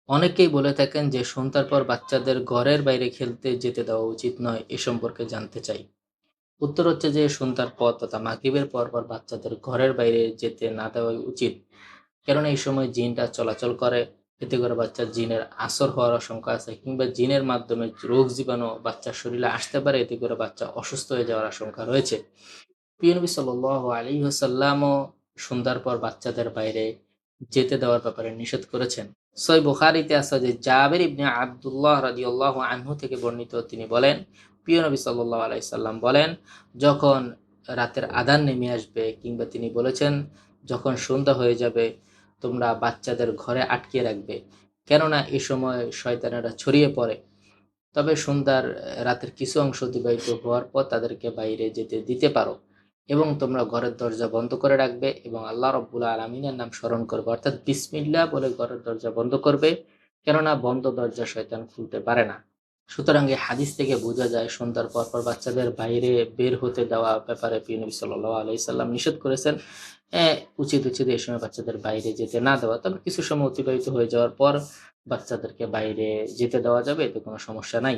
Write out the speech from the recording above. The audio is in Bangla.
অনেকেই বলে থাকেন যে সন্ধ্যার পর বাচ্চাদের ঘরের বাইরে খেলতে যেতে দেওয়া উচিত নয়। এ সম্পর্কে জানতে চাই। উত্তর হচ্ছে যে সন্ধ্যার পর তথা মাগরিবের পর বাচ্চাদের ঘরের বাইরে যেতে না দেওয়াই উচিত। কেননা এই সময় জিনটা চলাচল করে। এতে করে বাচ্চার জিনের আসর হওয়ার আশঙ্কা আছে, কিংবা জিনের মাধ্যমে রোগ জীবাণু বাচ্চার শরীরে আসতে পারে। এতে করে বাচ্চা অসুস্থ হয়ে যাওয়ার আশঙ্কা রয়েছে। প্রিয় নবী সাল্লাল্লাহু আলাইহি ওয়াসাল্লামও সন্ধ্যার পর বাচ্চাদের বাইরে যেতে দেওয়ার ব্যাপারে নিষেধ করেছেন। সহিহ বুখারীতে আছে যে জাবের ইবনে আব্দুল্লাহ রাদিয়াল্লাহু আনহু থেকে বর্ণিত, তিনি বলেন, প্রিয় নবী সাল্লাল্লাহু আলাইহি সাল্লাম বলেন, যখন রাতের আযান নেমে আসবে, কিংবা তিনি বলেছেন যখন সন্ধ্যা হয়ে যাবে, তোমরা বাচ্চাদের ঘরে আটকিয়ে রাখবে, কেননা এ সময় শয়তানেরা ছড়িয়ে পড়ে। তবে সন্ধ্যার রাতের কিছু অংশ অতিবাহিত হওয়ার পর তাদেরকে বাইরে যেতে দিতে পারো, এবং তোমরা ঘরের দরজা বন্ধ করে রাখবে এবং আল্লাহ রব্বুল আলামিনের নাম স্মরণ করবে, অর্থাৎ বিসমিল্লাহ বলে ঘরের দরজা বন্ধ করবে, কেননা বন্ধ দরজা শয়তান খুলতে পারে না। সুতরাং এই হাদিস থেকে বোঝা যায় সন্ধ্যার পর বাচ্চাদের বাইরে বের হতে দেওয়া ব্যাপারে প্রিয় নবী সাল্লাল্লাহু আলাইহি সাল্লাম নিষেধ করেছেন। উচিত এই সময় বাচ্চাদের বাইরে যেতে না দেওয়া। তবে কিছু সময় অতিবাহিত হয়ে যাওয়ার পর বাচ্চাদেরকে বাইরে যেতে দেওয়া যাবে, এতে কোনো সমস্যা নাই।